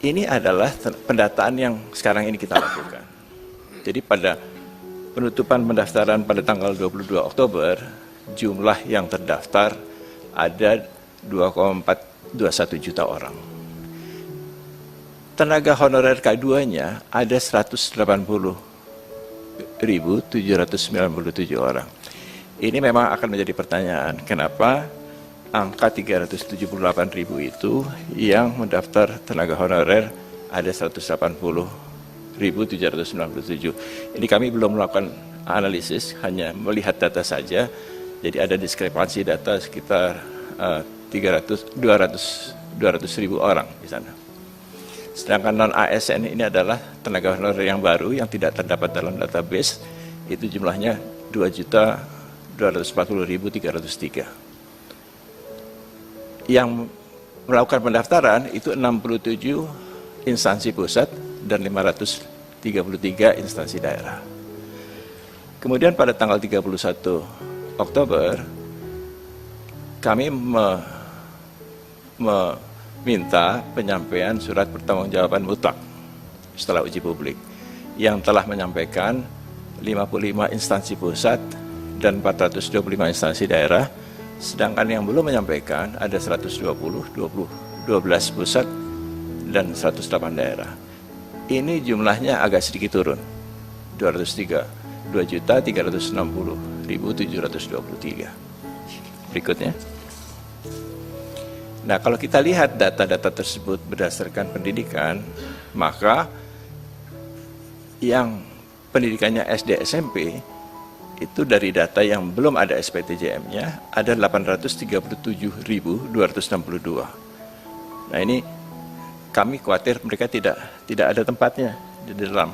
Ini adalah pendataan yang sekarang ini kita lakukan. Jadi pada penutupan pendaftaran pada tanggal 22 Oktober, jumlah yang terdaftar ada 2,421 juta orang. Tenaga honorer K2-nya ada 180.797 orang. Ini memang akan menjadi pertanyaan, kenapa angka 378.000 itu yang mendaftar tenaga honorer ada 180.797. Ini kami belum melakukan analisis, hanya melihat data saja. Jadi ada diskrepansi data sekitar 200.000 orang di sana. Sedangkan non-ASN ini adalah tenaga honorer yang baru yang tidak terdapat dalam database, itu jumlahnya 2.240.303. Yang melakukan pendaftaran itu 67 instansi pusat dan 533 instansi daerah. Kemudian pada tanggal 31 Oktober, kami meminta penyampaian surat pertanggungjawaban mutlak setelah uji publik yang telah menyampaikan 55 instansi pusat dan 425 instansi daerah, sedangkan yang belum menyampaikan ada 120, 12 pusat dan 108 daerah. Ini jumlahnya agak sedikit turun, 2.360.723. Berikutnya. Nah, kalau kita lihat data-data tersebut berdasarkan pendidikan, maka yang pendidikannya SD SMP itu dari data yang belum ada SPTJM-nya ada 837.262. Nah, ini kami khawatir mereka tidak ada tempatnya di dalam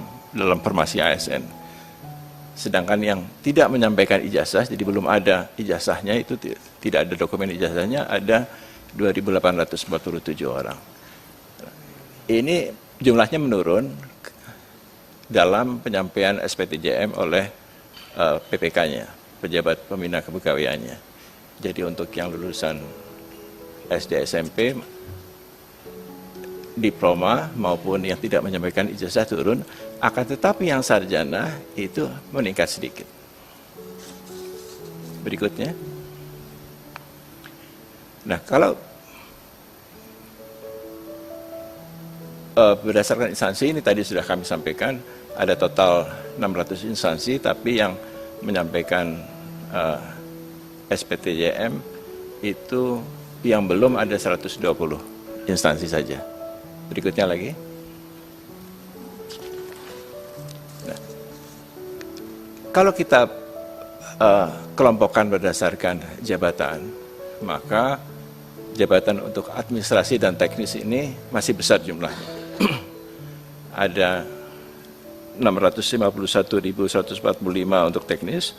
formasi ASN. Sedangkan yang tidak menyampaikan ijazah, jadi belum ada ijazahnya, itu tidak ada dokumen ijazahnya, ada 2.847 orang. Ini jumlahnya menurun dalam penyampaian SPTJM oleh PPK-nya, pejabat pembina kepegawaiannya. Jadi untuk yang lulusan SD SMP, diploma maupun yang tidak menyampaikan ijazah turun, akan tetapi yang sarjana itu meningkat sedikit. Berikutnya. Nah, kalau berdasarkan instansi ini tadi sudah kami sampaikan, ada total 600 instansi, tapi yang menyampaikan SPTJM itu yang belum ada 120 instansi saja. Berikutnya lagi. Nah, kalau kita kelompokkan berdasarkan jabatan, maka jabatan untuk administrasi dan teknis ini masih besar jumlahnya. Ada 651.145 untuk teknis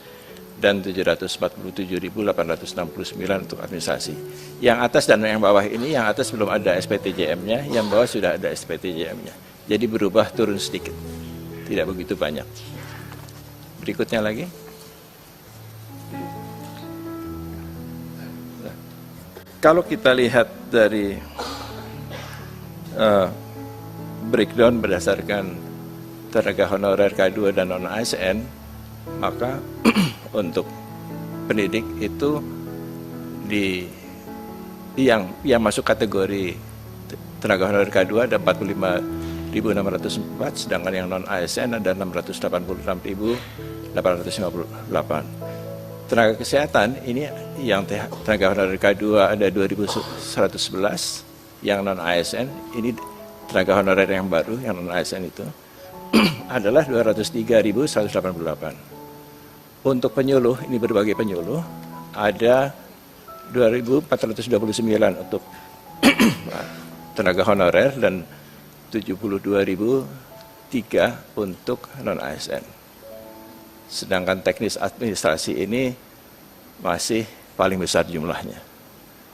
dan 747.869 untuk administrasi. Yang atas dan yang bawah ini, yang atas belum ada SPTJM-nya, yang bawah sudah ada SPTJM-nya. Jadi berubah turun sedikit, tidak begitu banyak. Berikutnya lagi. Kalau kita lihat dari breakdown berdasarkan tenaga honorer K2 dan non-ASN, maka untuk pendidik itu yang masuk kategori tenaga honorer K2 ada 45.604, sedangkan yang non-ASN ada 684.858. Tenaga kesehatan ini yang tenaga honorer K2 ada 2.111, yang non-ASN ini tenaga honorer yang baru, yang non-ASN itu adalah 203.188. Untuk penyuluh, ini berbagai penyuluh, ada 2.429 untuk tenaga honorer dan 72.003 untuk non-ASN. Sedangkan teknis administrasi ini masih paling besar jumlahnya.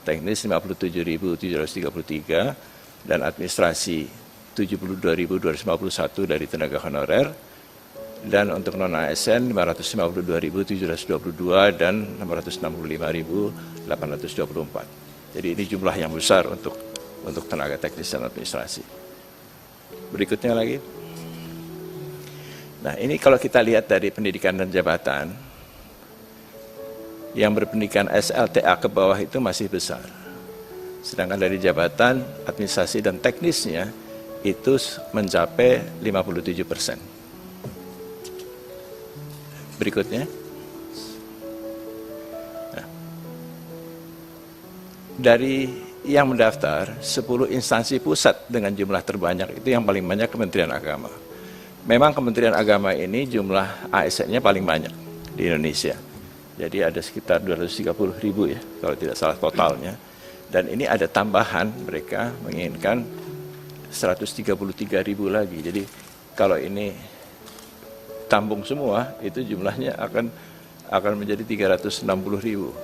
Teknis 57.733 dan administrasi 72.251 dari tenaga honorer, dan untuk non-ASN 552.722 dan 665.824. Jadi ini jumlah yang besar untuk tenaga teknis dan administrasi. Berikutnya lagi. Nah, ini kalau kita lihat dari pendidikan dan jabatan, yang berpendidikan SLTA ke bawah itu masih besar. Sedangkan dari jabatan, administrasi, dan teknisnya itu mencapai 57%. Berikutnya. Nah, dari yang mendaftar, 10 instansi pusat dengan jumlah terbanyak itu yang paling banyak Kementerian Agama. Memang Kementerian Agama ini jumlah ASN-nya paling banyak di Indonesia. Jadi ada sekitar 230.000 ya, kalau tidak salah totalnya. Dan ini ada tambahan, mereka menginginkan 133.000 lagi. Jadi kalau ini tampung semua, itu jumlahnya akan menjadi 360.000.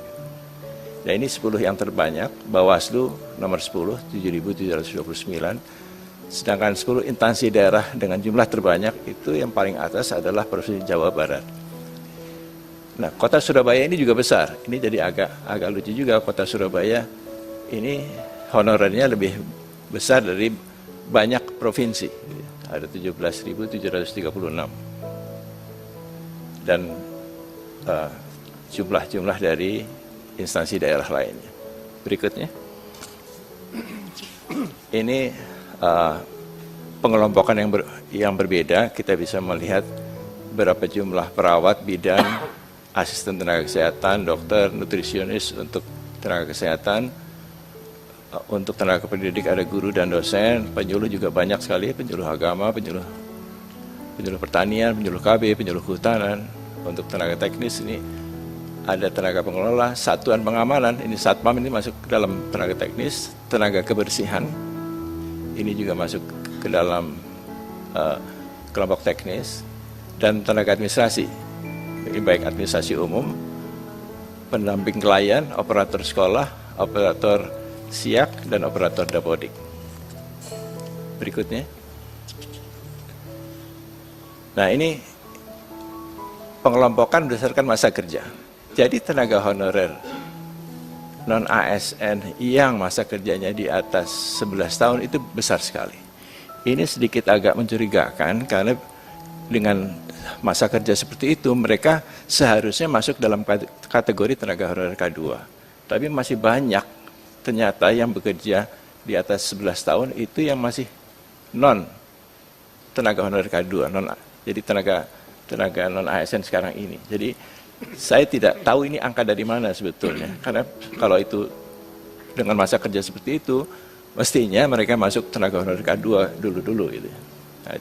Nah, ini 10 yang terbanyak, Bawaslu nomor 10, 7.729. Sedangkan 10 instansi daerah dengan jumlah terbanyak itu yang paling atas adalah Provinsi Jawa Barat. Nah, kota Surabaya ini juga besar. Ini jadi agak lucu juga, kota Surabaya ini honorernya lebih besar dari banyak provinsi. Ada 17.736. Dan jumlah-jumlah dari instansi daerah lainnya. Berikutnya. Ini pengelompokan yang berbeda, kita bisa melihat berapa jumlah perawat, bidan, asisten tenaga kesehatan, dokter, nutrisionis untuk tenaga kesehatan, untuk tenaga pendidik ada guru dan dosen, penyuluh juga banyak sekali, penyuluh agama, penyuluh pertanian, penyuluh KB, penyuluh kehutanan, untuk tenaga teknis ini ada tenaga pengelola, satuan pengamanan, ini satpam ini masuk ke dalam tenaga teknis, tenaga kebersihan, ini juga masuk ke dalam kelompok teknis, dan tenaga administrasi, ini baik administrasi umum, pendamping klien, operator sekolah, operator SIAK, dan operator dapodik. Berikutnya. Nah, ini pengelompokan berdasarkan masa kerja. Jadi tenaga honorer non-ASN yang masa kerjanya di atas 11 tahun itu besar sekali. Ini sedikit agak mencurigakan karena dengan masa kerja seperti itu mereka seharusnya masuk dalam kategori tenaga honorer K2. Tapi masih banyak ternyata yang bekerja di atas 11 tahun itu yang masih non tenaga honorer K2, jadi tenaga non ASN sekarang ini. Jadi saya tidak tahu ini angka dari mana sebetulnya, karena kalau itu dengan masa kerja seperti itu, mestinya mereka masuk tenaga honorer K2 dulu gitu. Nah,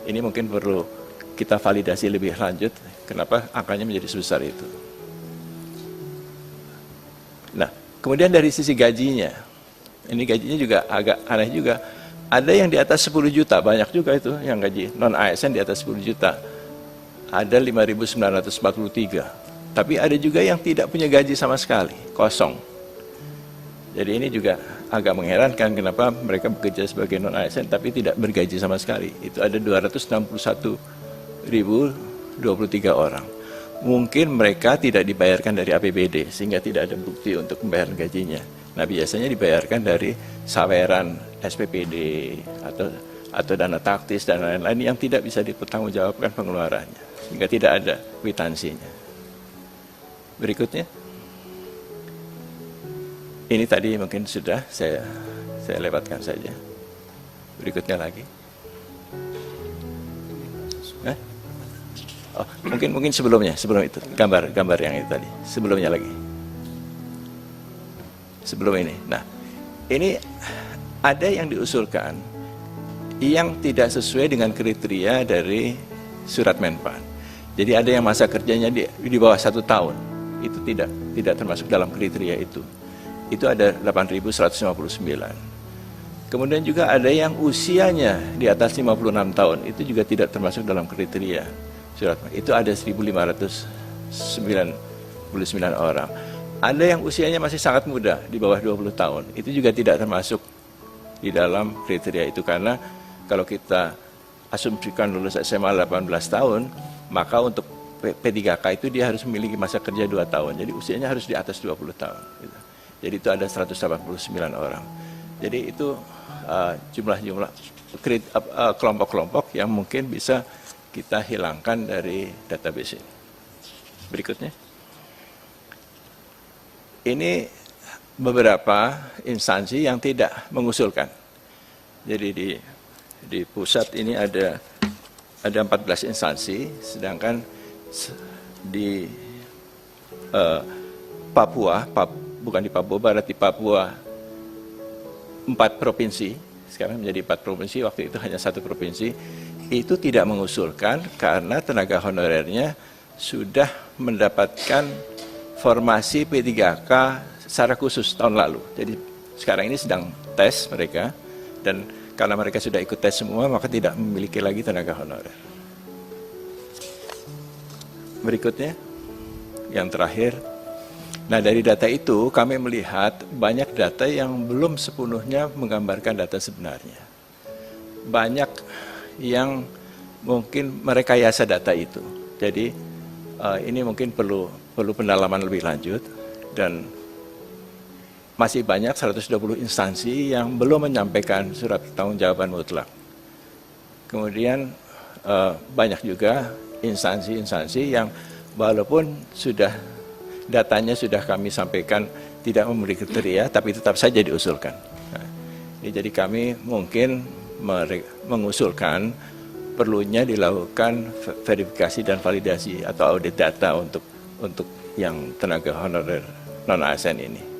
ini mungkin perlu kita validasi lebih lanjut, kenapa angkanya menjadi sebesar itu. Nah, kemudian dari sisi gajinya, ini gajinya juga agak aneh juga. Ada yang di atas 10 juta, banyak juga itu yang gaji non-ASN di atas 10 juta. Ada 5.943, tapi ada juga yang tidak punya gaji sama sekali, kosong. Jadi ini juga agak mengherankan kenapa mereka bekerja sebagai non-ASN tapi tidak bergaji sama sekali. Itu ada 261.023 orang. Mungkin mereka tidak dibayarkan dari APBD sehingga tidak ada bukti untuk membayar gajinya. Nah, biasanya dibayarkan dari saweran SPPD atau dana taktis dan lain-lain yang tidak bisa dipertanggungjawabkan pengeluarannya, sehingga tidak ada kwitansinya. Berikutnya, ini tadi mungkin sudah saya lewatkan saja. Berikutnya lagi. Oh, mungkin sebelum itu gambar yang itu tadi, sebelumnya lagi. Sebelum ini. Nah, ini ada yang diusulkan yang tidak sesuai dengan kriteria dari surat Menpan. Jadi ada yang masa kerjanya di bawah 1 tahun, itu tidak termasuk dalam kriteria itu. Itu ada 8.159. Kemudian juga ada yang usianya di atas 56 tahun, itu juga tidak termasuk dalam kriteria surat. Itu ada 1.599 orang. Ada yang usianya masih sangat muda, di bawah 20 tahun, itu juga tidak termasuk di dalam kriteria itu, karena kalau kita asumsikan lulus SMA 18 tahun, maka untuk P3K itu dia harus memiliki masa kerja 2 tahun, jadi usianya harus di atas 20 tahun. Gitu. Jadi itu ada 189 orang. Jadi itu jumlah-jumlah kelompok-kelompok yang mungkin bisa kita hilangkan dari database ini. Berikutnya. Ini beberapa instansi yang tidak mengusulkan. Jadi di pusat ini ada 14 instansi, sedangkan di Papua, bukan di Papua Barat, di Papua 4 provinsi, sekarang menjadi 4 provinsi, waktu itu hanya 1 provinsi, itu tidak mengusulkan karena tenaga honorernya sudah mendapatkan formasi P3K secara khusus tahun lalu. Jadi sekarang ini sedang tes mereka, dan karena mereka sudah ikut tes semua, maka tidak memiliki lagi tenaga honorer. Berikutnya, yang terakhir. Nah, dari data itu kami melihat banyak data yang belum sepenuhnya menggambarkan data sebenarnya. Banyak yang mungkin merekayasa data itu. Jadi ini mungkin perlu pendalaman lebih lanjut, dan masih banyak 120 instansi yang belum menyampaikan surat pertanggungjawaban mutlak. Kemudian banyak juga instansi-instansi yang walaupun datanya sudah kami sampaikan tidak memenuhi kriteria, tapi tetap saja diusulkan. Nah, jadi kami mungkin mengusulkan perlunya dilakukan verifikasi dan validasi atau audit data untuk yang tenaga honorer non-ASN ini.